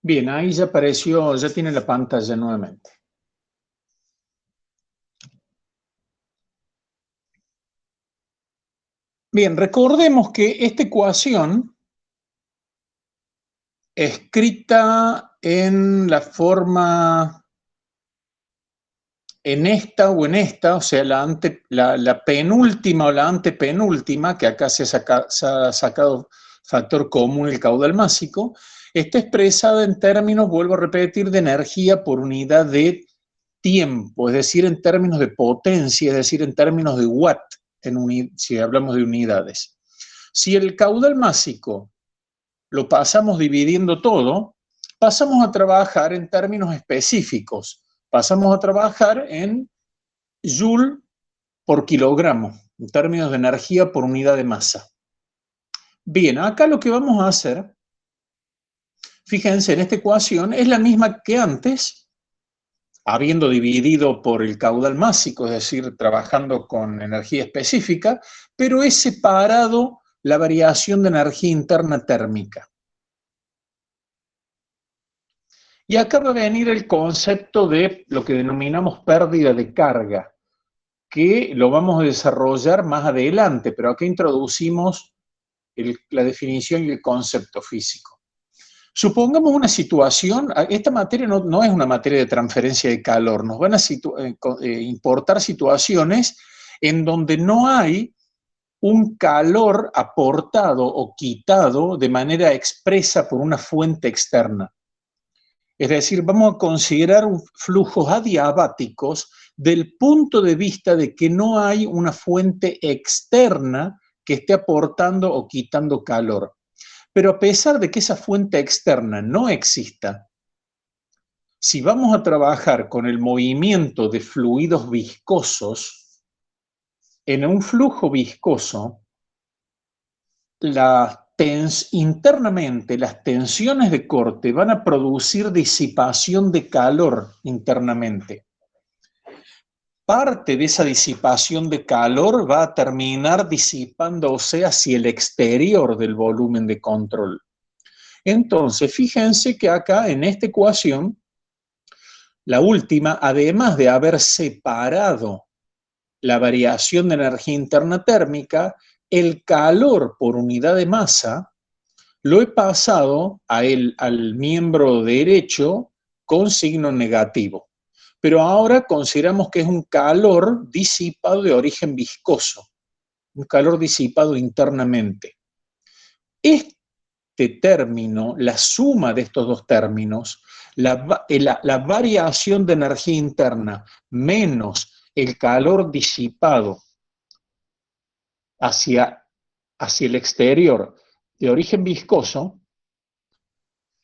Bien, ahí ya apareció, ya tiene la pantalla nuevamente. Bien, recordemos que esta ecuación, escrita en la forma en esta o en esta, o sea, la penúltima o la antepenúltima, que acá se ha sacado factor común el caudal másico, está expresada en términos, vuelvo a repetir, de energía por unidad de tiempo, es decir, en términos de potencia, es decir, en términos de watt, si hablamos de unidades. Si el caudal másico lo pasamos dividiendo todo, pasamos a trabajar en términos específicos, pasamos a trabajar en joule por kilogramo, en términos de energía por unidad de masa. Bien, acá lo que vamos a hacer, fíjense, en esta ecuación es la misma que antes, habiendo dividido por el caudal másico, es decir, trabajando con energía específica, pero he separado la variación de energía interna térmica. Y acá va a venir el concepto de lo que denominamos pérdida de carga, que lo vamos a desarrollar más adelante, pero acá introducimos la definición y el concepto físico. Supongamos una situación, esta materia no es una materia de transferencia de calor, nos van a importar situaciones en donde no hay un calor aportado o quitado de manera expresa por una fuente externa. Es decir, vamos a considerar flujos adiabáticos del punto de vista de que no hay una fuente externa que esté aportando o quitando calor. Pero a pesar de que esa fuente externa no exista, si vamos a trabajar con el movimiento de fluidos viscosos, en un flujo viscoso, internamente las tensiones de corte van a producir disipación de calor internamente. Parte de esa disipación de calor va a terminar disipándose hacia el exterior del volumen de control. Entonces, fíjense que acá en esta ecuación, la última, además de haber separado la variación de energía interna térmica, el calor por unidad de masa lo he pasado al miembro derecho con signo negativo. Pero ahora consideramos que es un calor disipado de origen viscoso, un calor disipado internamente. Este término, la suma de estos dos términos, la variación de energía interna menos el calor disipado hacia el exterior de origen viscoso,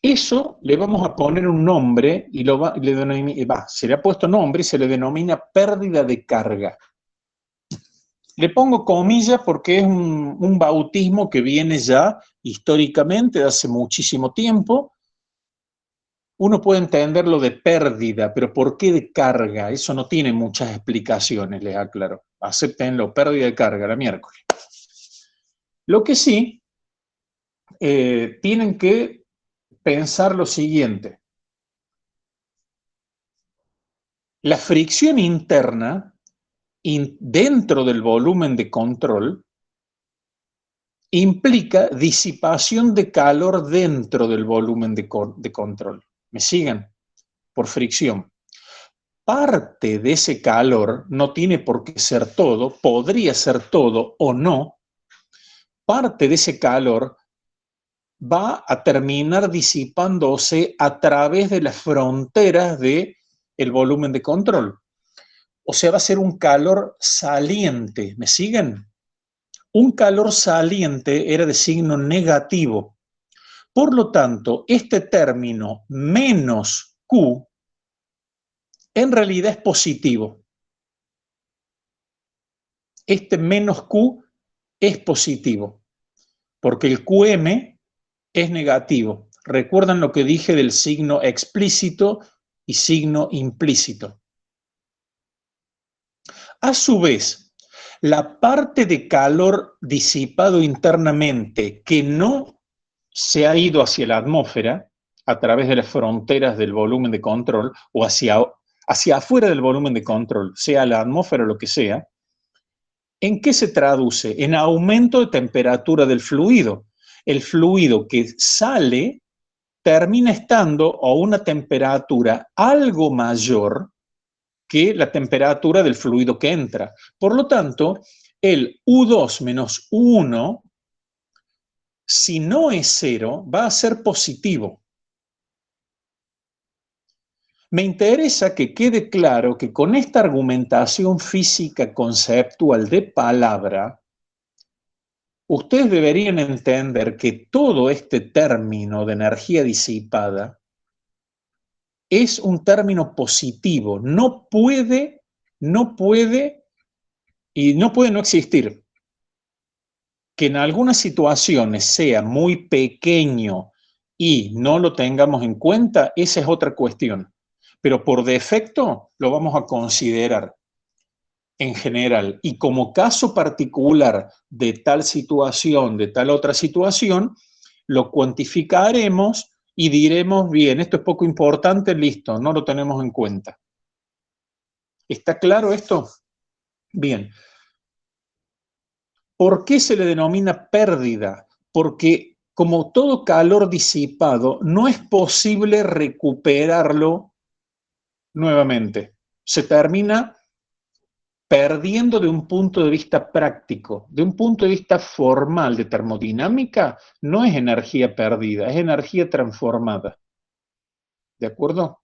eso le vamos a poner un nombre y se le ha puesto nombre y se le denomina pérdida de carga. Le pongo comillas porque es un bautismo que viene ya históricamente de hace muchísimo tiempo. Uno puede entenderlo de pérdida, pero ¿por qué de carga? Eso no tiene muchas explicaciones, les aclaro. Acéptenlo, pérdida de carga, la miércoles. Lo que sí, tienen que pensar lo siguiente. La fricción interna dentro del volumen de control implica disipación de calor dentro del volumen de control. ¿Me siguen? Por fricción. Parte de ese calor, no tiene por qué ser todo, podría ser todo o no, parte de ese calor va a terminar disipándose a través de las fronteras del volumen de control. O sea, va a ser un calor saliente. ¿Me siguen? Un calor saliente era de signo negativo. Por lo tanto, este término menos Q en realidad es positivo. Este menos Q es positivo, porque el QM es negativo. ¿Recuerdan lo que dije del signo explícito y signo implícito? A su vez, la parte de calor disipado internamente que no se ha ido hacia la atmósfera, a través de las fronteras del volumen de control o hacia afuera del volumen de control, sea la atmósfera o lo que sea, ¿en qué se traduce? En aumento de temperatura del fluido. El fluido que sale termina estando a una temperatura algo mayor que la temperatura del fluido que entra. Por lo tanto, el U2 menos U1, si no es cero, va a ser positivo. Me interesa que quede claro que con esta argumentación física conceptual de palabra, ustedes deberían entender que todo este término de energía disipada es un término positivo. No puede no existir. Que en algunas situaciones sea muy pequeño y no lo tengamos en cuenta, esa es otra cuestión. Pero por defecto lo vamos a considerar en general. Y como caso particular de tal situación, de tal otra situación, lo cuantificaremos y diremos, bien, esto es poco importante, listo, no lo tenemos en cuenta. ¿Está claro esto? Bien. ¿Por qué se le denomina pérdida? Porque como todo calor disipado, no es posible recuperarlo nuevamente. Se termina perdiendo de un punto de vista práctico. De un punto de vista formal de termodinámica, no es energía perdida, es energía transformada. ¿De acuerdo?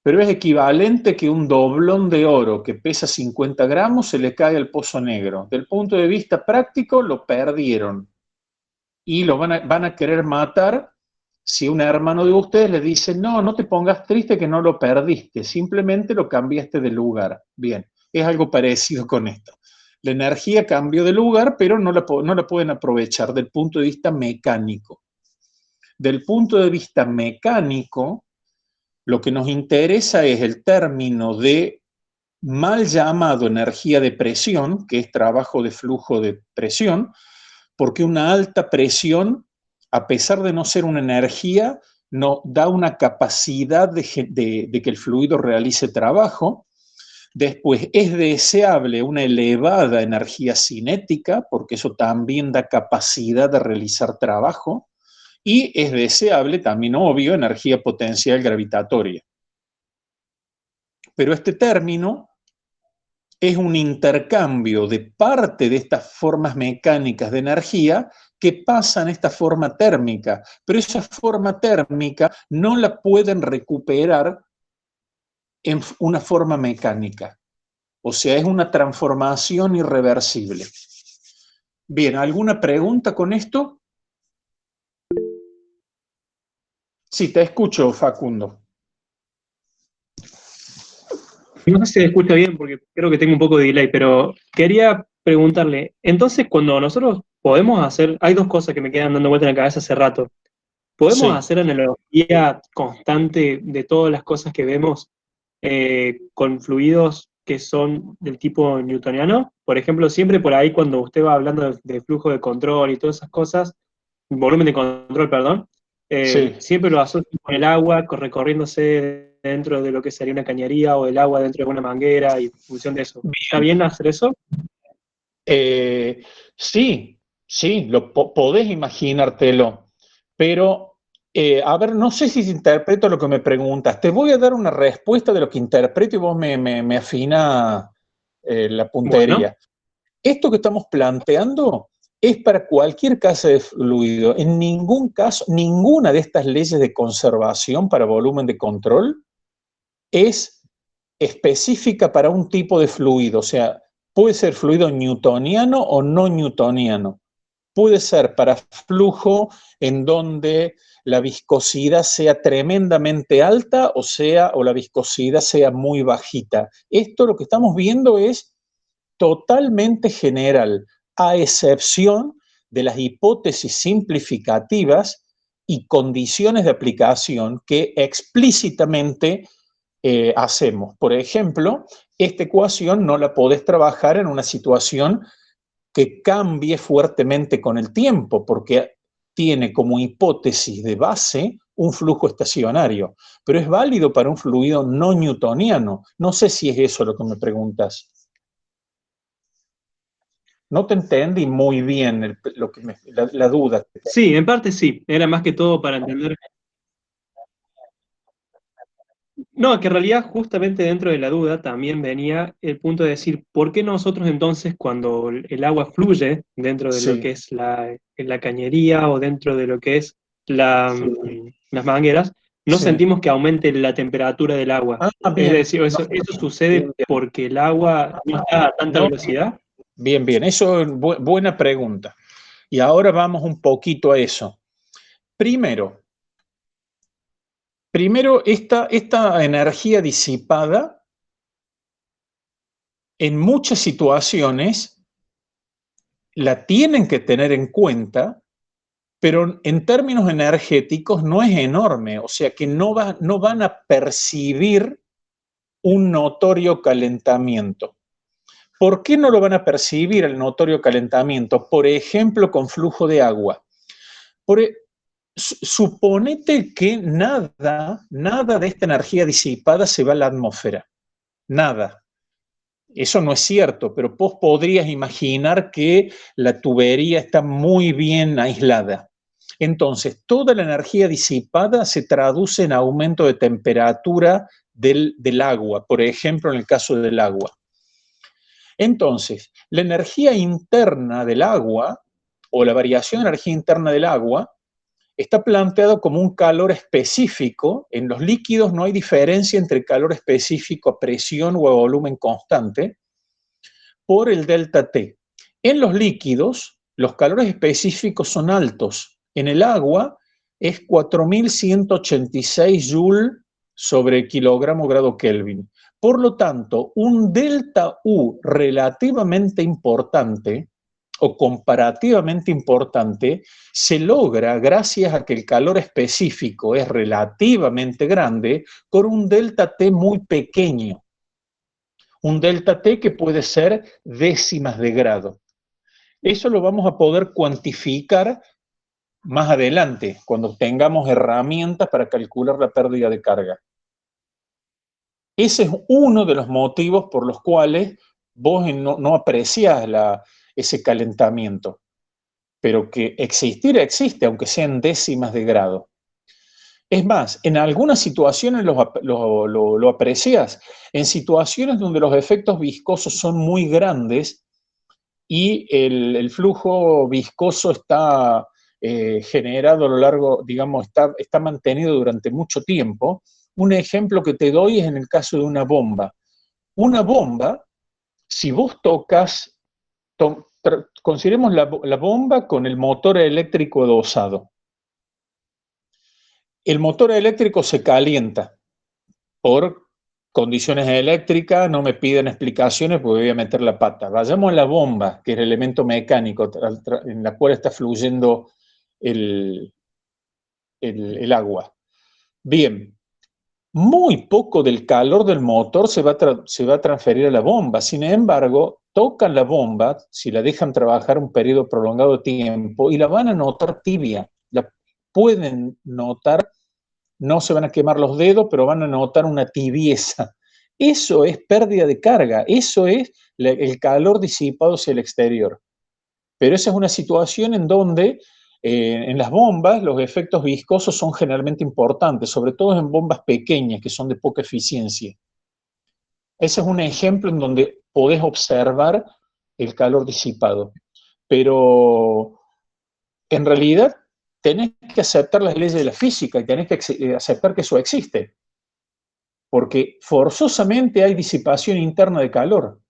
Pero es equivalente que un doblón de oro que pesa 50 gramos se le cae al pozo negro. Del punto de vista práctico, lo perdieron. Y lo van a querer matar si un hermano de ustedes le dice, no, no te pongas triste que no lo perdiste, simplemente lo cambiaste de lugar. Bien, es algo parecido con esto. La energía cambió de lugar, pero no la pueden aprovechar del punto de vista mecánico. Del punto de vista mecánico, lo que nos interesa es el término de mal llamado energía de presión, que es trabajo de flujo de presión, porque una alta presión, a pesar de no ser una energía, no da una capacidad de que el fluido realice trabajo. Después, es deseable una elevada energía cinética, porque eso también da capacidad de realizar trabajo. Y es deseable, también obvio, energía potencial gravitatoria. Pero este término es un intercambio de parte de estas formas mecánicas de energía que pasan a esta forma térmica, pero esa forma térmica no la pueden recuperar en una forma mecánica. O sea, es una transformación irreversible. Bien, ¿alguna pregunta con esto? Sí, te escucho, Facundo. No sé si se escucha bien porque creo que tengo un poco de delay, pero quería preguntarle, entonces cuando nosotros podemos hacer, hay dos cosas que me quedan dando vuelta en la cabeza hace rato. ¿Podemos Sí, hacer analogía constante de todas las cosas que vemos con fluidos que son del tipo newtoniano? Por ejemplo, siempre por ahí cuando usted va hablando de flujo de control y todas esas cosas, volumen de control, perdón, sí. siempre lo asocio con el agua recorriéndose dentro de lo que sería una cañería o el agua dentro de una manguera y en función de eso. ¿Está Bien. bien hacer eso? Sí, sí, podés imaginártelo, pero a ver, no sé si interpreto lo que me preguntas. Te voy a dar una respuesta de lo que interpreto y vos me afina la Bueno, puntería. Esto que estamos planteando es para cualquier clase de fluido. En ningún caso, ninguna de estas leyes de conservación para volumen de control es específica para un tipo de fluido. O sea, puede ser fluido newtoniano o no newtoniano. Puede ser para flujo en donde la viscosidad sea tremendamente alta o la viscosidad sea muy bajita. Esto lo que estamos viendo es totalmente general, a excepción de las hipótesis simplificativas y condiciones de aplicación que explícitamente hacemos. Por ejemplo, esta ecuación no la podés trabajar en una situación que cambie fuertemente con el tiempo, porque tiene como hipótesis de base un flujo estacionario, pero es válido para un fluido no newtoniano. No sé si es eso lo que me preguntas. No te entendí muy bien la duda. Sí, en parte sí, era más que todo para entender. No, que en realidad justamente dentro de la duda también venía el punto de decir, ¿por qué nosotros entonces cuando el agua fluye dentro de lo Sí, que es la cañería o dentro de lo que es las mangueras, no sí. sentimos que aumente la temperatura del agua? Ah, Es bien. decir, eso sucede Bien, bien. porque el agua no está a tanta No, velocidad. bien, bien. Eso es buena pregunta. Y ahora vamos un poquito a eso. Primero, esta energía disipada en muchas situaciones la tienen que tener en cuenta, pero en términos energéticos no es enorme, o sea que no van a percibir un notorio calentamiento. ¿Por qué no lo van a percibir el notorio calentamiento? Por ejemplo, con flujo de agua. Por, Suponete que nada de esta energía disipada se va a la atmósfera. Nada. Eso no es cierto, pero vos podrías imaginar que la tubería está muy bien aislada. Entonces, toda la energía disipada se traduce en aumento de temperatura del agua, por ejemplo, en el caso del agua. Entonces, la energía interna del agua o la variación de energía interna del agua está planteado como un calor específico. En los líquidos no hay diferencia entre calor específico a presión o a volumen constante por el delta T. En los líquidos, los calores específicos son altos. En el agua es 4186 Joule sobre kilogramo grado Kelvin. Por lo tanto, un delta U relativamente importante o comparativamente importante se logra gracias a que el calor específico es relativamente grande con un delta T muy pequeño. Un delta T que puede ser décimas de grado. Eso lo vamos a poder cuantificar más adelante, cuando tengamos herramientas para calcular la pérdida de carga. Ese es uno de los motivos por los cuales vos no apreciás ese calentamiento, pero que existir existe, aunque sean décimas de grado. Es más, en algunas situaciones lo aprecias, en situaciones donde los efectos viscosos son muy grandes y el flujo viscoso está generado a lo largo, digamos, está mantenido durante mucho tiempo. Un ejemplo que te doy es en el caso de una bomba. Una bomba, si vos tocas, consideremos la bomba con el motor eléctrico dosado. El motor eléctrico se calienta por condiciones eléctricas, no me piden explicaciones porque voy a meter la pata. Vayamos a la bomba, que es el elemento mecánico en la cual está fluyendo el, el agua. Bien, muy poco del calor del motor se va a transferir a la bomba. Sin embargo, tocan la bomba, si la dejan trabajar un periodo prolongado de tiempo, y la van a notar tibia. La pueden notar, no se van a quemar los dedos, pero van a notar una tibieza. Eso es pérdida de carga, eso es el calor disipado hacia el exterior. Pero esa es una situación en donde en las bombas los efectos viscosos son generalmente importantes, sobre todo en bombas pequeñas que son de poca eficiencia. Ese es un ejemplo en donde podés observar el calor disipado. Pero en realidad tenés que aceptar las leyes de la física y tenés que aceptar que eso existe, porque forzosamente hay disipación interna de calor,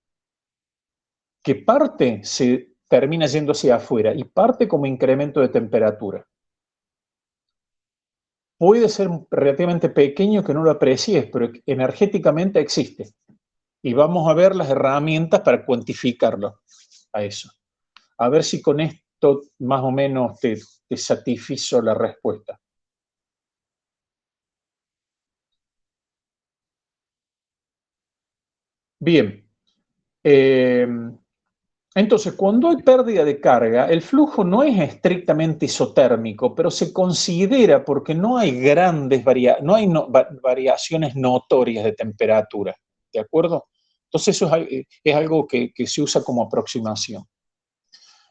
que parte se termina yendo hacia afuera y parte como incremento de temperatura. Puede ser relativamente pequeño que no lo aprecies, pero energéticamente existe. Y vamos a ver las herramientas para cuantificarlo a eso. A ver si con esto más o menos te satisfizo la respuesta. Bien. Entonces, cuando hay pérdida de carga, el flujo no es estrictamente isotérmico, pero se considera porque no hay variaciones notorias de temperatura, ¿de acuerdo? Entonces, eso es algo que se usa como aproximación.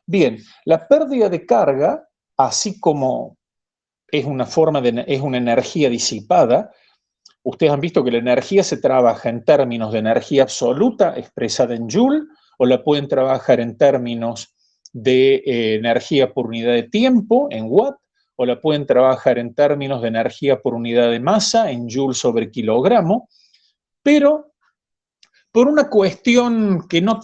Bien, la pérdida de carga, así como es una energía disipada, ustedes han visto que la energía se trabaja en términos de energía absoluta expresada en Joule, o la pueden trabajar en términos de energía por unidad de tiempo en Watt, o la pueden trabajar en términos de energía por unidad de masa en Joule sobre kilogramo, pero por una cuestión que no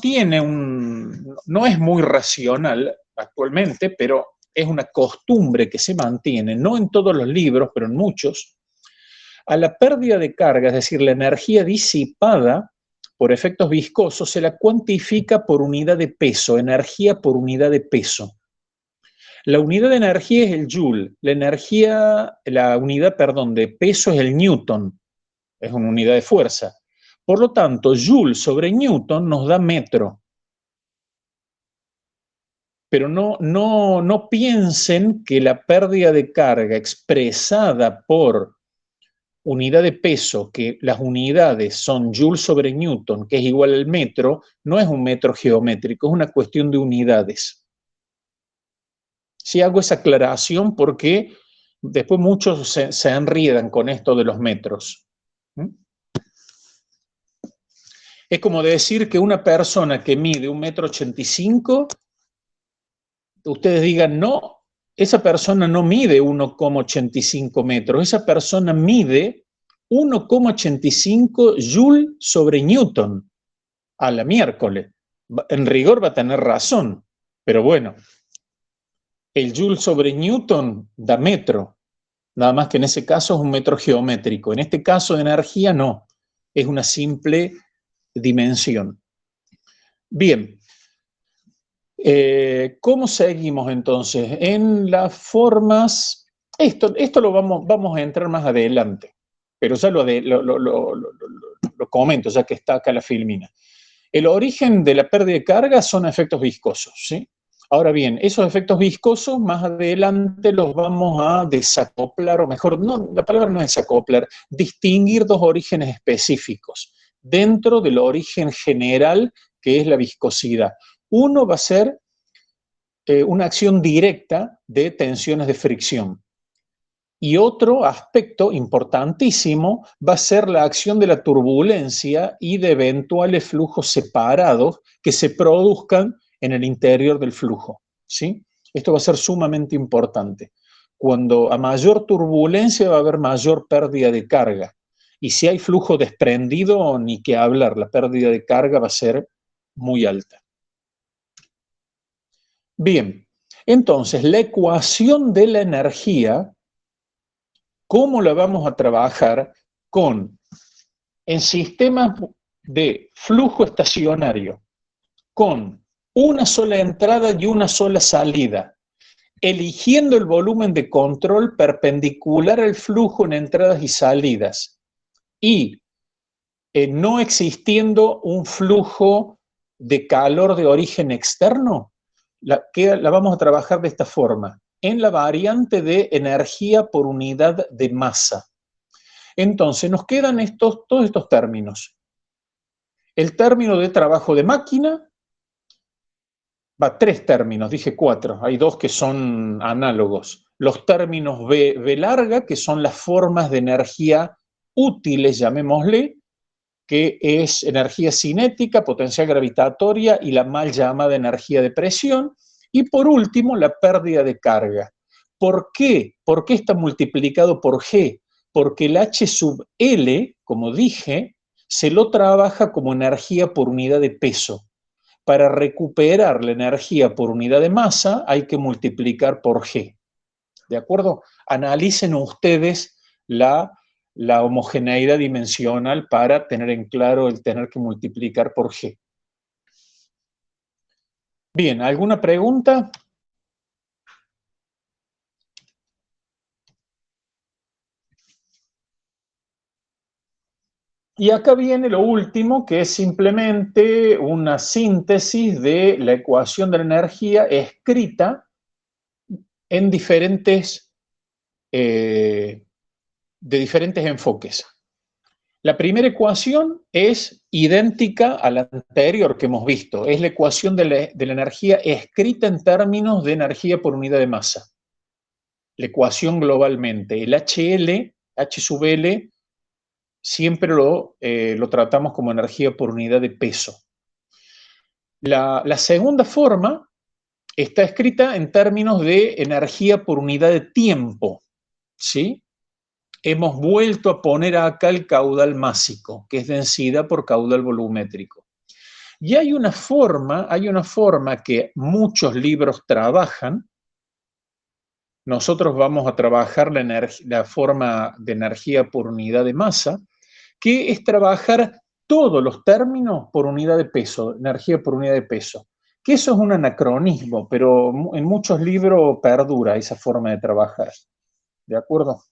es muy racional actualmente, pero es una costumbre que se mantiene, no en todos los libros, pero en muchos. A la pérdida de carga, es decir, la energía disipada por efectos viscosos, se la cuantifica por unidad de peso, energía por unidad de peso. La unidad de energía es el joule, la unidad, perdón, de peso es el newton, es una unidad de fuerza. Por lo tanto, joule sobre newton nos da metro. Pero no piensen que la pérdida de carga expresada por unidad de peso, que las unidades son Joule sobre Newton, que es igual al metro, no es un metro geométrico, es una cuestión de unidades. Si hago esa aclaración porque después muchos se enriedan con esto de los metros. Es como decir que una persona que mide 1,85 m, ustedes digan, no, esa persona no mide 1,85 metros, esa persona mide 1,85 Joule sobre Newton. A la miércoles. En rigor va a tener razón, pero bueno, el Joule sobre Newton da metro, nada más que en ese caso es un metro geométrico. En este caso de energía no, es una simple dimensión. Bien, ¿cómo seguimos entonces? En las formas, esto lo vamos a entrar más adelante, pero ya lo comento, ya que está acá la filmina. El origen de la pérdida de carga son efectos viscosos, ¿sí? Ahora bien, esos efectos viscosos más adelante los vamos a desacoplar, o mejor, no, la palabra no es desacoplar, distinguir dos orígenes específicos dentro del origen general que es la viscosidad. Uno va a ser una acción directa de tensiones de fricción. Y otro aspecto importantísimo va a ser la acción de la turbulencia y de eventuales flujos separados que se produzcan en el interior del flujo, ¿sí? Esto va a ser sumamente importante. Cuando a mayor turbulencia va a haber mayor pérdida de carga. Y si hay flujo desprendido, ni qué hablar, la pérdida de carga va a ser muy alta. Bien, entonces la ecuación de la energía, ¿cómo la vamos a trabajar en sistemas de flujo estacionario con una sola entrada y una sola salida, eligiendo el volumen de control perpendicular al flujo en entradas y salidas y no existiendo un flujo de calor de origen externo? La vamos a trabajar de esta forma, en la variante de energía por unidad de masa. Entonces nos quedan todos estos términos. El término de trabajo de máquina, tres términos, dije 4, hay 2 que son análogos. Los términos V larga, que son las formas de energía útiles, llamémosle, que es energía cinética, potencial gravitatoria y la mal llamada energía de presión. Y por último, la pérdida de carga. ¿Por qué? ¿Por qué está multiplicado por G? Porque el H sub L, como dije, se lo trabaja como energía por unidad de peso. Para recuperar la energía por unidad de masa hay que multiplicar por G. ¿De acuerdo? Analicen ustedes la homogeneidad dimensional para tener en claro el tener que multiplicar por G. Bien, ¿alguna pregunta? Y acá viene lo último, que es simplemente una síntesis de la ecuación de la energía escrita en de diferentes enfoques. La primera ecuación es idéntica a la anterior que hemos visto. Es la ecuación de la energía escrita en términos de energía por unidad de masa. La ecuación globalmente. El HL, H sub L, siempre lo tratamos como energía por unidad de peso. La segunda forma está escrita en términos de energía por unidad de tiempo, ¿sí? Hemos vuelto a poner acá el caudal másico, que es densidad por caudal volumétrico. Y hay una forma que muchos libros trabajan. Nosotros vamos a trabajar la forma de energía por unidad de masa, que es trabajar todos los términos por unidad de peso, energía por unidad de peso. Que eso es un anacronismo, pero en muchos libros perdura esa forma de trabajar. ¿De acuerdo?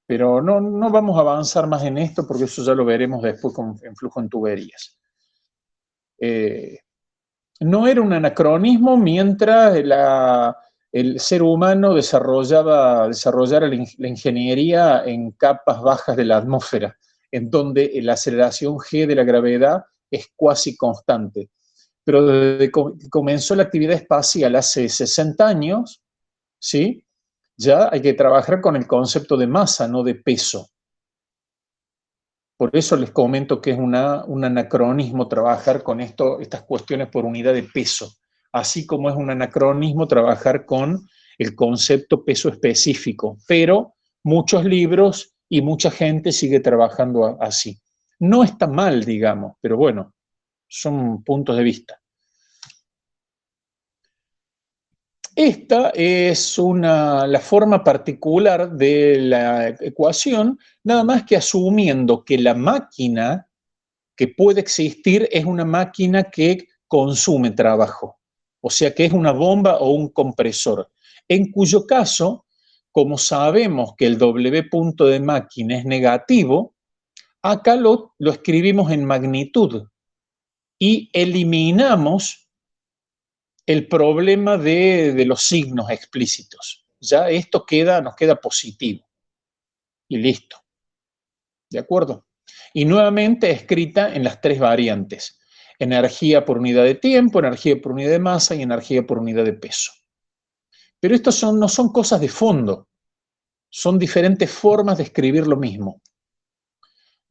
Pero no vamos a avanzar más en esto porque eso ya lo veremos después en flujo en tuberías. No era un anacronismo mientras el ser humano desarrollara la ingeniería en capas bajas de la atmósfera, en donde la aceleración g de la gravedad es cuasi constante. Pero desde que comenzó la actividad espacial hace 60 años, ¿sí? Ya hay que trabajar con el concepto de masa, no de peso. Por eso les comento que es un anacronismo trabajar con estas cuestiones por unidad de peso, así como es un anacronismo trabajar con el concepto peso específico, pero muchos libros y mucha gente sigue trabajando así. No está mal, digamos, pero bueno, son puntos de vista. Esta es la forma particular de la ecuación, nada más que asumiendo que la máquina que puede existir es una máquina que consume trabajo, o sea que es una bomba o un compresor, en cuyo caso, como sabemos que el W punto de máquina es negativo, acá lo escribimos en magnitud y eliminamos el problema de los signos explícitos. Ya esto nos queda positivo y listo. ¿De acuerdo? Y nuevamente escrita en las tres variantes: energía por unidad de tiempo, energía por unidad de masa y energía por unidad de peso. Pero estos no son cosas de fondo, son diferentes formas de escribir lo mismo.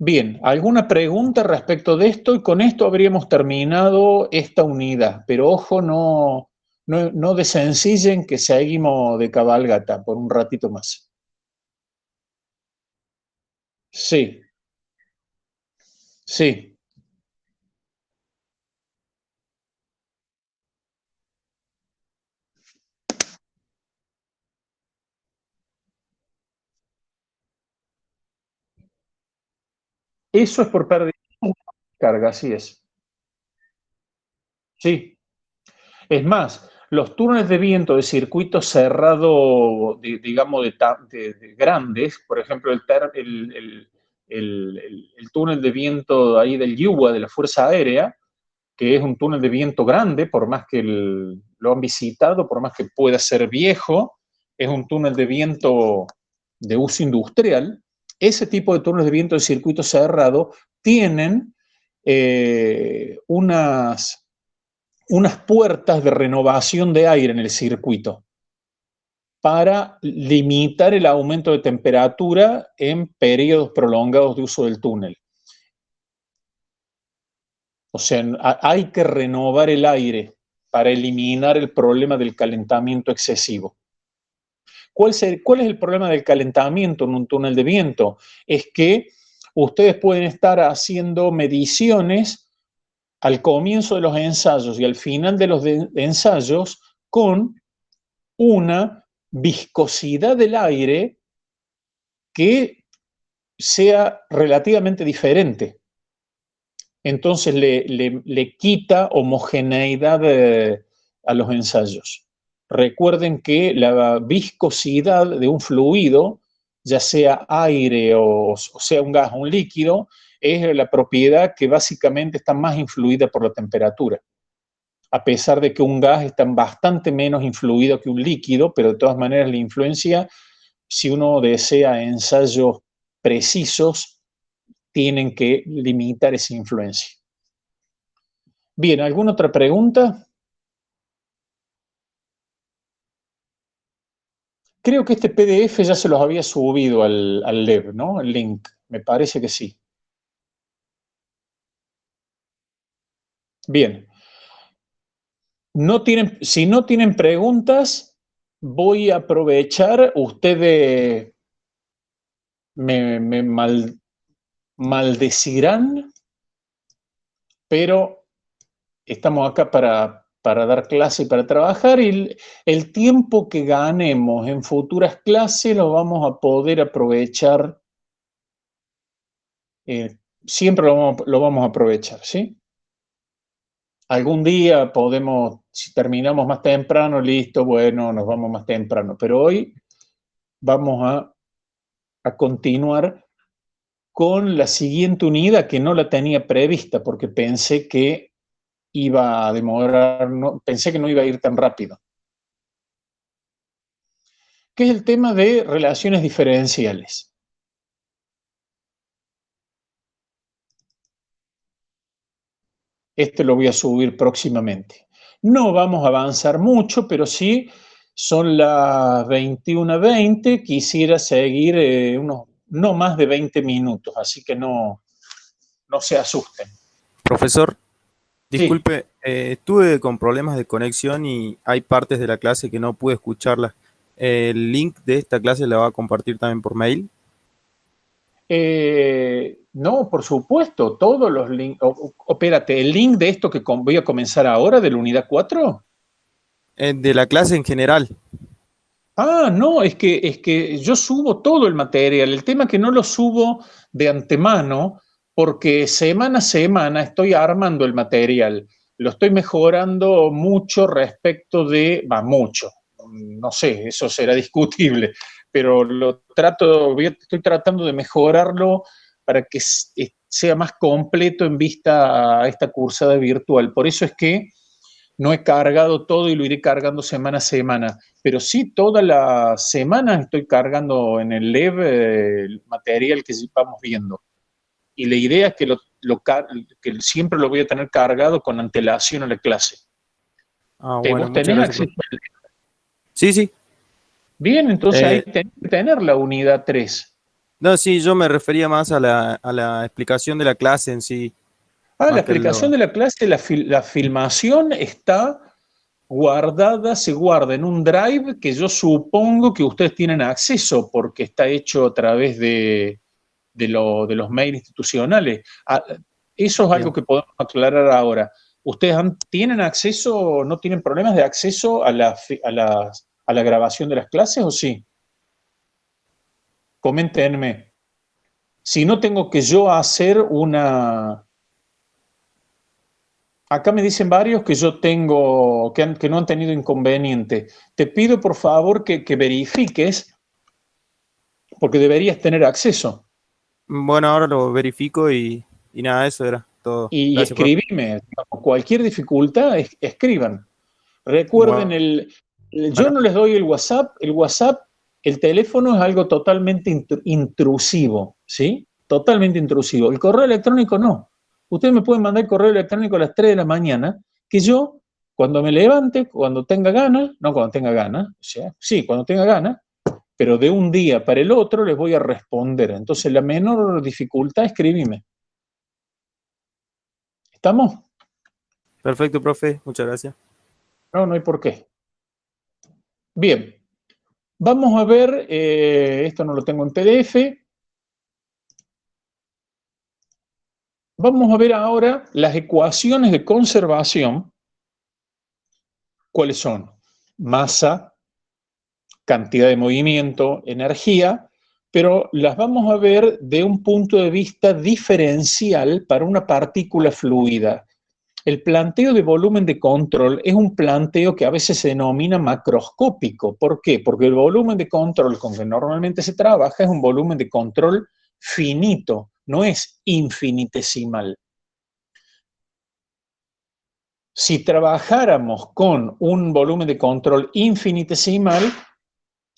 Bien, ¿alguna pregunta respecto de esto? Y con esto habríamos terminado esta unidad, pero ojo, no desencillen que seguimos de cabalgata por un ratito más. Sí, sí. Eso es por pérdida de carga, así es. Sí. Es más, los túneles de viento de circuito cerrado, digamos, de grandes, por ejemplo, el túnel de viento ahí del Yuba, de la Fuerza Aérea, que es un túnel de viento grande, por más que lo han visitado, por más que pueda ser viejo, es un túnel de viento de uso industrial. Ese tipo de túneles de viento de circuito cerrado tienen unas puertas de renovación de aire en el circuito para limitar el aumento de temperatura en periodos prolongados de uso del túnel. O sea, hay que renovar el aire para eliminar el problema del calentamiento excesivo. ¿Cuál es el problema del calentamiento en un túnel de viento? Es que ustedes pueden estar haciendo mediciones al comienzo de los ensayos y al final de los ensayos con una viscosidad del aire que sea relativamente diferente. Entonces le quita homogeneidad a los ensayos. Recuerden que la viscosidad de un fluido, ya sea aire o sea un gas o un líquido, es la propiedad que básicamente está más influida por la temperatura. A pesar de que un gas está bastante menos influido que un líquido, pero de todas maneras la influencia, si uno desea ensayos precisos, tienen que limitar esa influencia. Bien, ¿alguna otra pregunta? Creo que este PDF ya se los había subido al LEB, ¿no? El link, me parece que sí. Bien. Si no tienen preguntas, voy a aprovechar. Ustedes me maldecirán, pero estamos acá para dar clase y para trabajar, y el tiempo que ganemos en futuras clases lo vamos a poder aprovechar, siempre lo vamos a aprovechar, ¿sí? Algún día podemos, si terminamos más temprano, listo, bueno, nos vamos más temprano, pero hoy vamos a continuar con la siguiente unidad, que no la tenía prevista porque pensé que iba a demorar, pensé que no iba a ir tan rápido, que es el tema de relaciones diferenciales. Este lo voy a subir próximamente. No vamos a avanzar mucho, pero sí son las 21:20. Quisiera seguir no más de 20 minutos, así que no se asusten. Profesor, Sí. disculpe, estuve con problemas de conexión y hay partes de la clase que no pude escucharlas. ¿El link de esta clase la va a compartir también por mail? No, por supuesto, todos los links. Espérate, ¿el link de esto que voy a comenzar ahora, de la unidad 4? De la clase en general. Ah, no, es que yo subo todo el material. El tema es que no lo subo de antemano porque semana a semana estoy armando el material. Lo estoy mejorando mucho respecto de, mucho, no sé, eso será discutible, pero estoy tratando de mejorarlo para que sea más completo en vista a esta cursada virtual. Por eso es que no he cargado todo y lo iré cargando semana a semana, pero sí toda la semana estoy cargando en el LEV el material que vamos viendo. Y la idea es que siempre lo voy a tener cargado con antelación a la clase. Ah, bueno, ¿Vos muchas tenés gracias, acceso? Sí, sí. Bien, entonces ahí Eh, tenés que tener la unidad 3. no, sí, yo me refería más a la explicación de la clase en sí, La más que explicación de la clase, la filmación está guardada, se guarda en un drive que yo supongo que ustedes tienen acceso porque está hecho a través de los mails institucionales. Eso es algo Bien. que podemos aclarar ahora. ¿Ustedes tienen acceso, no tienen problemas de acceso a la grabación de las clases o sí? Coméntenme. Si no tengo que yo hacer una... Acá me dicen varios que yo tengo, que no han tenido inconveniente. Te pido por favor que verifiques, porque deberías tener acceso. Bueno, ahora lo verifico y nada, eso era todo. Y Gracias, profe. escribime, cualquier dificultad, escriban. Recuerden, Bueno, yo no les doy el WhatsApp, el teléfono es algo totalmente intrusivo, ¿sí? Totalmente intrusivo. El correo electrónico no. Ustedes me pueden mandar correo electrónico a las 3 de la mañana, que yo, cuando me levante, cuando tenga ganas, no cuando tenga ganas, o sea, sí, cuando tenga ganas, pero de un día para el otro les voy a responder. Entonces, la menor dificultad, escribime. ¿Estamos? perfecto, profe, muchas gracias. No, no hay por qué. Bien, vamos a ver, esto no lo tengo en PDF. Vamos a ver ahora las ecuaciones de conservación. ¿Cuáles son? Masa, cantidad de movimiento, energía, pero las vamos a ver de un punto de vista diferencial para una partícula fluida. El planteo de volumen de control es un planteo que a veces se denomina macroscópico. ¿Por qué? Porque el volumen de control con que normalmente se trabaja es un volumen de control finito, no es infinitesimal. Si trabajáramos con un volumen de control infinitesimal,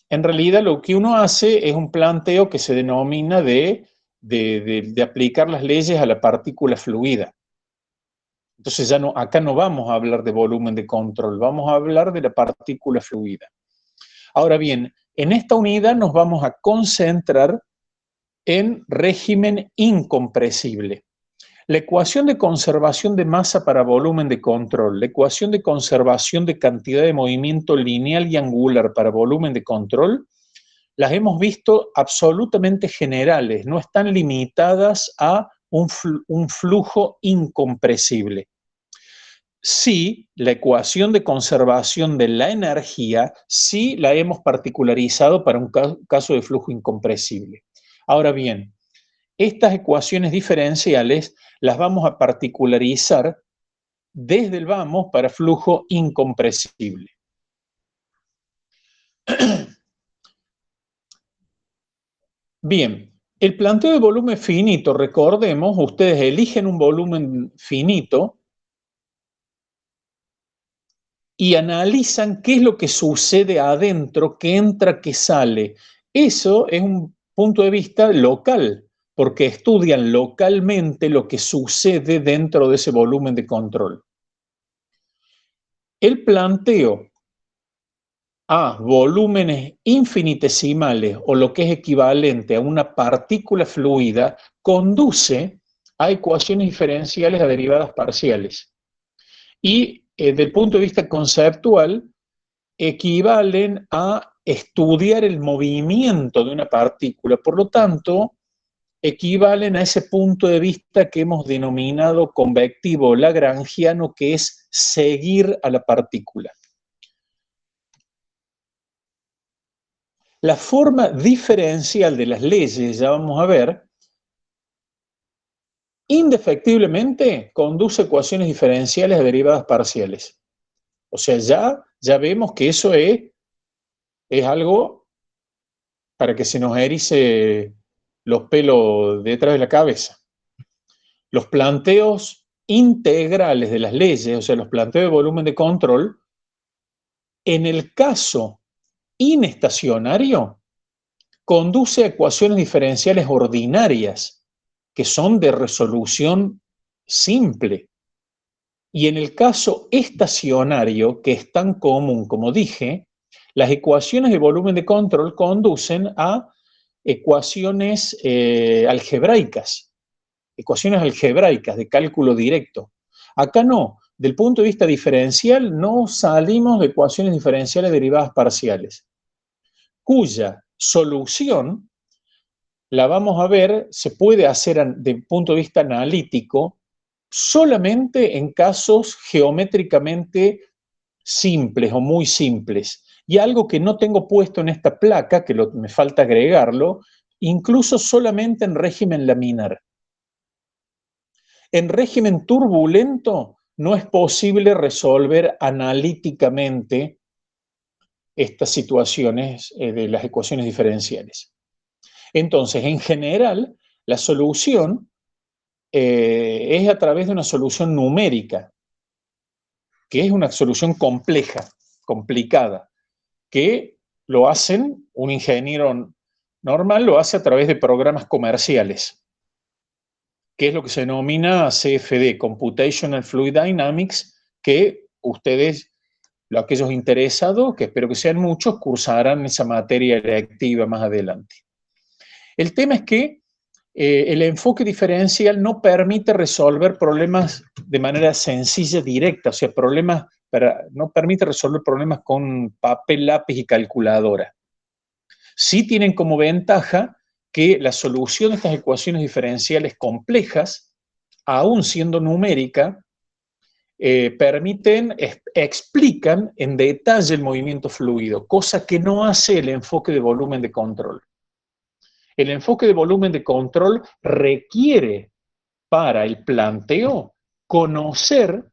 en realidad lo que uno hace es un planteo que se denomina de aplicar las leyes a la partícula fluida. Entonces ya no, acá no vamos a hablar de volumen de control, vamos a hablar de la partícula fluida. Ahora bien, en esta unidad nos vamos a concentrar en régimen incompresible. La ecuación de conservación de masa para volumen de control, la ecuación de conservación de cantidad de movimiento lineal y angular para volumen de control, las hemos visto absolutamente generales, no están limitadas a un flujo incompresible. Sí, la ecuación de conservación de la energía, sí la hemos particularizado para un caso de flujo incompresible. Ahora bien, estas ecuaciones diferenciales las vamos a particularizar desde el vamos para flujo incompresible. Bien, el planteo de volumen finito, recordemos, ustedes eligen un volumen finito y analizan qué es lo que sucede adentro, qué entra, qué sale. Eso es un punto de vista local, porque estudian localmente lo que sucede dentro de ese volumen de control. El planteo a volúmenes infinitesimales o lo que es equivalente a una partícula fluida conduce a ecuaciones diferenciales a derivadas parciales. Y desde el punto de vista conceptual, equivalen a estudiar el movimiento de una partícula. Por lo tanto, equivalen a ese punto de vista que hemos denominado convectivo lagrangiano, que es seguir a la partícula. La forma diferencial de las leyes, ya vamos a ver, indefectiblemente conduce a ecuaciones diferenciales a derivadas parciales. O sea, ya vemos que eso es algo para que se nos erice los pelos detrás de la cabeza. Los planteos integrales de las leyes, o sea, los planteos de volumen de control, en el caso inestacionario, conduce a ecuaciones diferenciales ordinarias, que son de resolución simple. Y en el caso estacionario, que es tan común, como dije, las ecuaciones de volumen de control conducen a ecuaciones algebraicas de cálculo directo. Acá no, del punto de vista diferencial, no salimos de ecuaciones diferenciales derivadas parciales, cuya solución la vamos a ver, se puede hacer desde el punto de vista analítico solamente en casos geométricamente simples o muy simples. Y algo que no tengo puesto en esta placa, que me falta agregarlo, incluso solamente en régimen laminar. En régimen turbulento no es posible resolver analíticamente estas situaciones de las ecuaciones diferenciales. Entonces, en general, la solución es a través de una solución numérica, que es una solución compleja, complicada, que lo hacen, un ingeniero normal lo hace a través de programas comerciales, que es lo que se denomina CFD, Computational Fluid Dynamics, que ustedes, aquellos interesados, que espero que sean muchos, cursarán esa materia electiva más adelante. El tema es que el enfoque diferencial no permite resolver problemas de manera sencilla, directa, o sea, no permite resolver problemas con papel, lápiz y calculadora. Sí tienen como ventaja que la solución de estas ecuaciones diferenciales complejas, aún siendo numérica, explican en detalle el movimiento fluido, cosa que no hace el enfoque de volumen de control. El enfoque de volumen de control requiere para el planteo conocer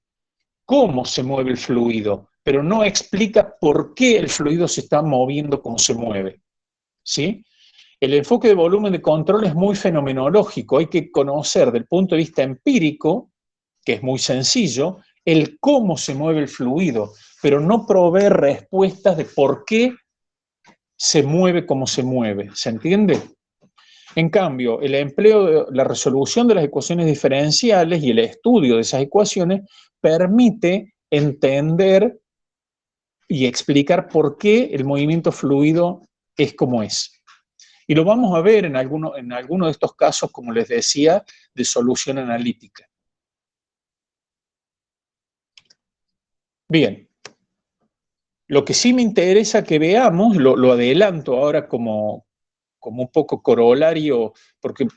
cómo se mueve el fluido, pero no explica por qué el fluido se está moviendo como se mueve, ¿sí? El enfoque de volumen de control es muy fenomenológico, hay que conocer del punto de vista empírico, que es muy sencillo, el cómo se mueve el fluido, pero no proveer respuestas de por qué se mueve como se mueve. ¿Se entiende? En cambio, el empleo de la resolución de las ecuaciones diferenciales y el estudio de esas ecuaciones permite entender y explicar por qué el movimiento fluido es como es. Y lo vamos a ver en alguno de estos casos, como les decía, de solución analítica. Bien, lo que sí me interesa que veamos, lo adelanto ahora como un poco corolario, porque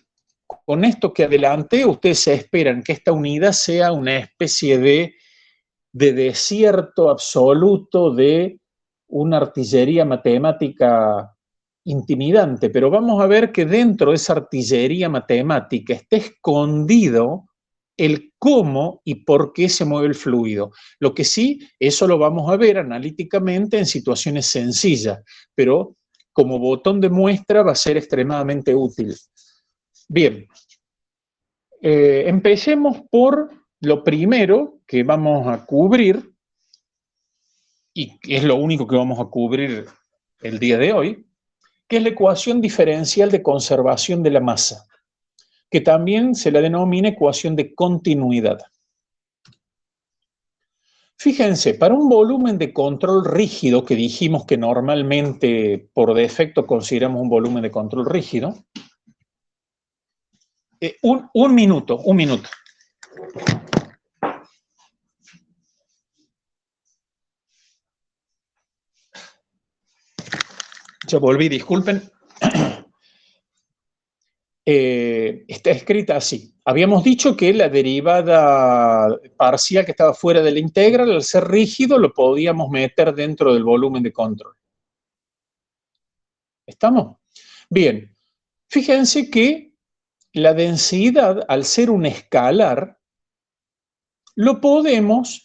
con esto que adelanté, ustedes se esperan que esta unidad sea una especie de desierto absoluto de una artillería matemática intimidante, pero vamos a ver que dentro de esa artillería matemática está escondido el cómo y por qué se mueve el fluido. Lo que sí, eso lo vamos a ver analíticamente en situaciones sencillas, pero como botón de muestra va a ser extremadamente útil. Bien, empecemos por lo primero que vamos a cubrir, y es lo único que vamos a cubrir el día de hoy, que es la ecuación diferencial de conservación de la masa, que también se la denomina ecuación de continuidad. Fíjense, para un volumen de control rígido, que dijimos que normalmente por defecto consideramos un volumen de control rígido, un minuto. Ya volví, disculpen. Está escrita así. Habíamos dicho que la derivada parcial que estaba fuera de la integral, al ser rígido, lo podíamos meter dentro del volumen de control. ¿Estamos? Bien. Fíjense que la densidad, al ser un escalar, la podemos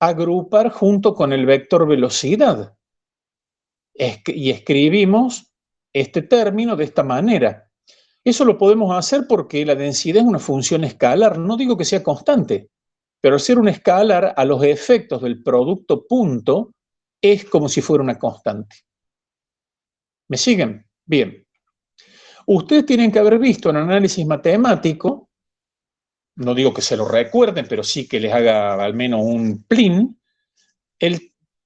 agrupar junto con el vector velocidad. Y escribimos este término de esta manera. Eso lo podemos hacer porque la densidad es una función escalar. No digo que sea constante, pero al ser un escalar, a los efectos del producto punto, es como si fuera una constante. ¿Me siguen? Bien. Ustedes tienen que haber visto en análisis matemático, no digo que se lo recuerden, pero sí que les haga al menos un plin,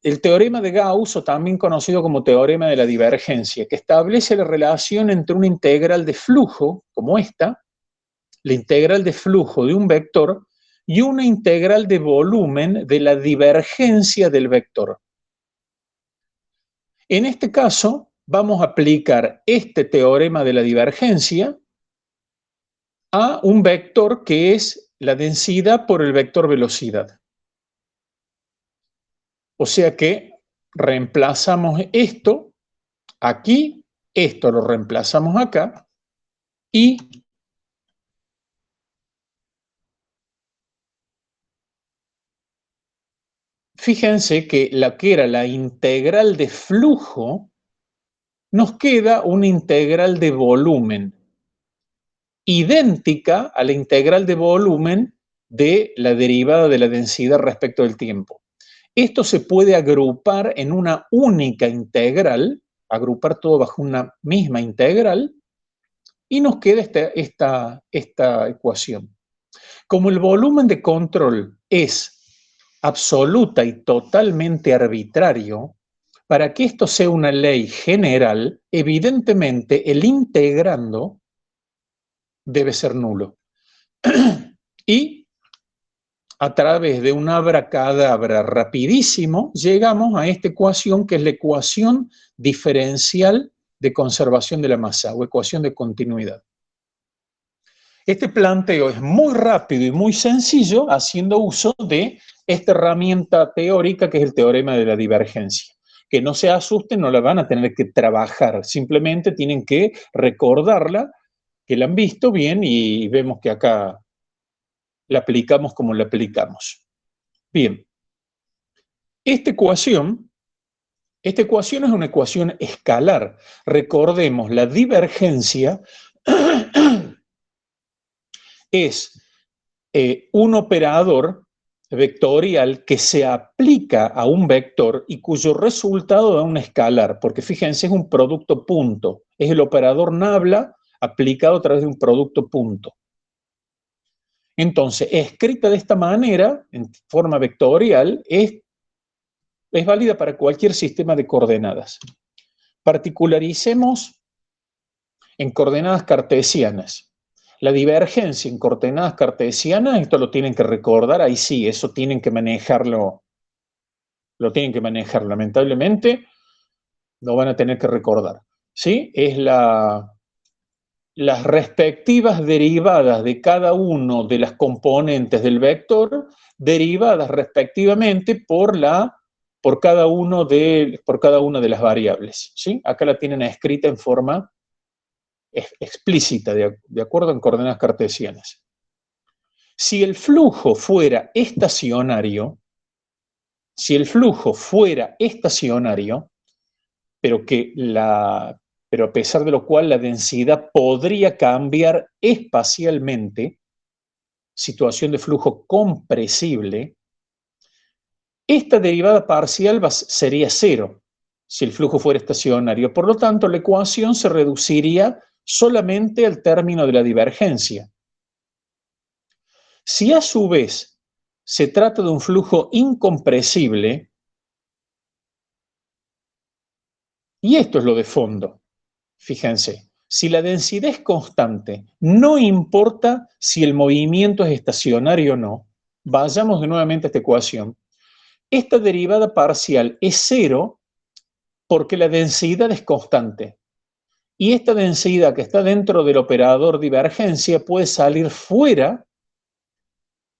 el teorema de Gauss, o también conocido como teorema de la divergencia, que establece la relación entre una integral de flujo, como esta, la integral de flujo de un vector, y una integral de volumen de la divergencia del vector. En este caso, vamos a aplicar este teorema de la divergencia a un vector que es la densidad por el vector velocidad. O sea que reemplazamos esto aquí, esto lo reemplazamos acá, y fíjense que la que era la integral de flujo, nos queda una integral de volumen, idéntica a la integral de volumen de la derivada de la densidad respecto del tiempo. Esto se puede agrupar en una única integral, agrupar todo bajo una misma integral, y nos queda esta ecuación. Como el volumen de control es absoluta y totalmente arbitrario, para que esto sea una ley general, evidentemente el integrando debe ser nulo. Y a través de un abracadabra rapidísimo, llegamos a esta ecuación que es la ecuación diferencial de conservación de la masa o ecuación de continuidad. Este planteo es muy rápido y muy sencillo haciendo uso de esta herramienta teórica que es el teorema de la divergencia. Que no se asusten, no la van a tener que trabajar, simplemente tienen que recordarla, que la han visto bien y vemos que acá la aplicamos como la aplicamos. Bien, esta ecuación Esta ecuación es una ecuación escalar. Recordemos, la divergencia es un operador vectorial que se aplica a un vector y cuyo resultado da un escalar, porque fíjense, es un producto punto. Es el operador nabla aplicado a través de un producto punto. Entonces, escrita de esta manera, en forma vectorial, es válida para cualquier sistema de coordenadas. Particularicemos en coordenadas cartesianas. La divergencia en coordenadas cartesianas, esto lo tienen que recordar, ahí sí, eso tienen que manejarlo, lo tienen que manejar, lamentablemente, lo van a tener que recordar, ¿sí? Es las respectivas derivadas de cada uno de las componentes del vector, derivadas respectivamente por cada una de las variables, ¿sí? Acá la tienen escrita en forma explícita, de acuerdo en coordenadas cartesianas. Si el flujo fuera estacionario, pero a pesar de lo cual la densidad podría cambiar espacialmente, situación de flujo compresible, esta derivada parcial sería cero si el flujo fuera estacionario. Por lo tanto, la ecuación se reduciría solamente al término de la divergencia. Si a su vez se trata de un flujo incompresible, y esto es lo de fondo, fíjense, si la densidad es constante, no importa si el movimiento es estacionario o no, vayamos de nuevamente a esta ecuación, esta derivada parcial es cero porque la densidad es constante. Y esta densidad que está dentro del operador divergencia puede salir fuera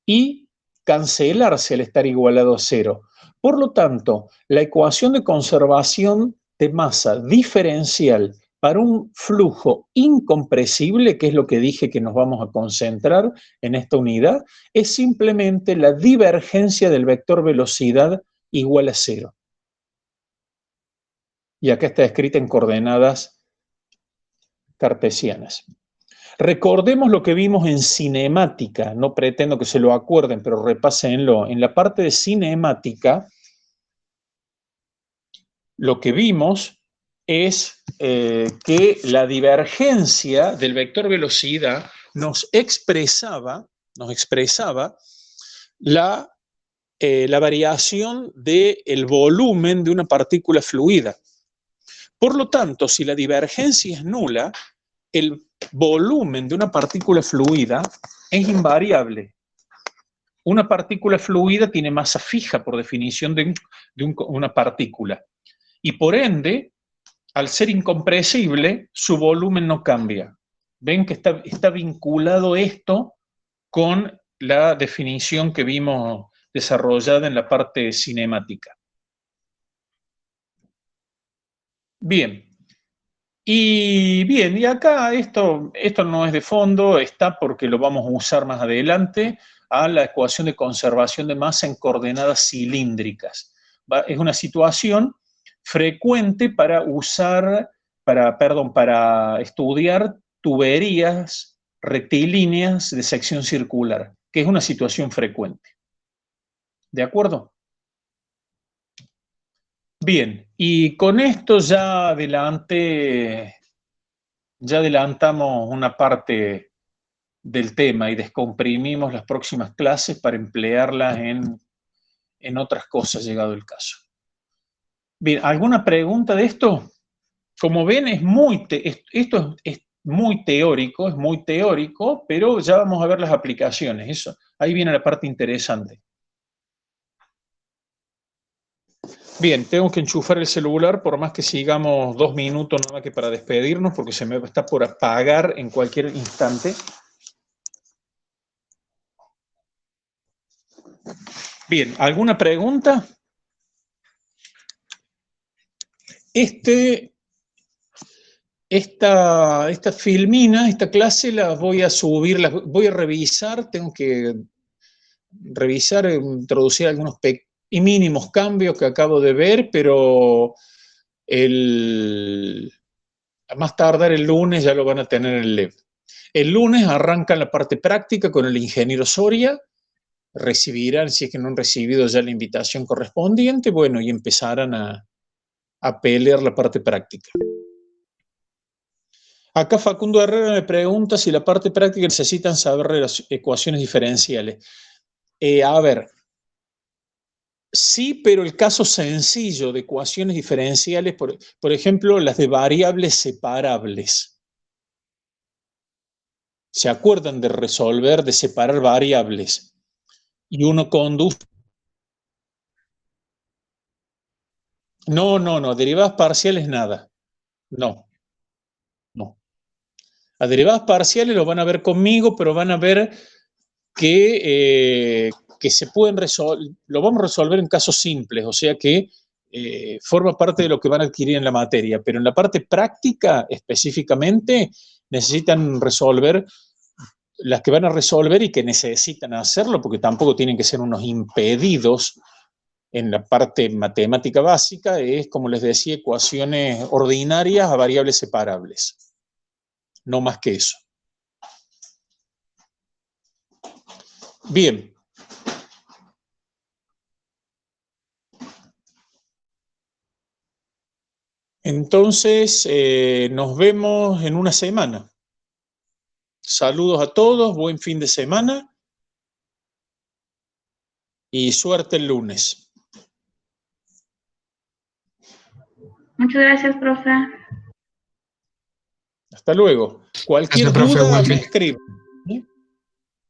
y cancelarse al estar igualado a cero. Por lo tanto, la ecuación de conservación de masa diferencial para un flujo incompresible, que es lo que dije que nos vamos a concentrar en esta unidad, es simplemente la divergencia del vector velocidad igual a cero. Y acá está escrita en coordenadas cartesianas. Recordemos lo que vimos en cinemática, no pretendo que se lo acuerden, pero repásenlo. En la parte de cinemática, lo que vimos es que la divergencia del vector velocidad nos expresaba la variación del volumen de una partícula fluida. Por lo tanto, si la divergencia es nula, el volumen de una partícula fluida es invariable. Una partícula fluida tiene masa fija por definición de una partícula. Y por ende, al ser incompresible, su volumen no cambia. Ven que está vinculado esto con la definición que vimos desarrollada en la parte cinemática. Bien. Y acá esto no es de fondo, está porque lo vamos a usar más adelante, a la ecuación de conservación de masa en coordenadas cilíndricas. Es una situación frecuente para estudiar tuberías rectilíneas de sección circular, que es una situación frecuente. ¿De acuerdo? Bien, y con esto ya adelantamos una parte del tema y descomprimimos las próximas clases para emplearlas en otras cosas, llegado el caso. Bien, ¿alguna pregunta de esto? Como ven, esto es muy teórico, pero ya vamos a ver las aplicaciones. Ahí viene la parte interesante. Bien, tengo que enchufar el celular, por más que sigamos 2 minutos nada más que para despedirnos, porque se me está por apagar en cualquier instante. Bien, ¿alguna pregunta? Esta filmina, esta clase la voy a subir, voy a revisar, tengo que revisar, introducir algunos y mínimos cambios que acabo de ver, pero a más tardar el lunes ya lo van a tener en el LEV. El lunes arrancan la parte práctica con el ingeniero Soria, recibirán, si es que no han recibido ya la invitación correspondiente, bueno, y empezarán a pelear la parte práctica. Acá Facundo Herrera me pregunta si la parte práctica necesitan saber las ecuaciones diferenciales. A ver, sí, pero el caso sencillo de ecuaciones diferenciales, por ejemplo, las de variables separables. ¿Se acuerdan de resolver, de separar variables? Y uno conduce... No, derivadas parciales nada. No. A derivadas parciales lo van a ver conmigo, pero van a ver que se pueden resolver, lo vamos a resolver en casos simples, o sea que forma parte de lo que van a adquirir en la materia, pero en la parte práctica específicamente necesitan resolver las que van a resolver y que necesitan hacerlo, porque tampoco tienen que ser unos impedidos en la parte matemática básica, es, como les decía, ecuaciones ordinarias a variables separables. No más que eso. Bien. Entonces, nos vemos en una semana. Saludos a todos, buen fin de semana y suerte el lunes. Muchas gracias, profe. Hasta luego. Cualquier duda me escribe.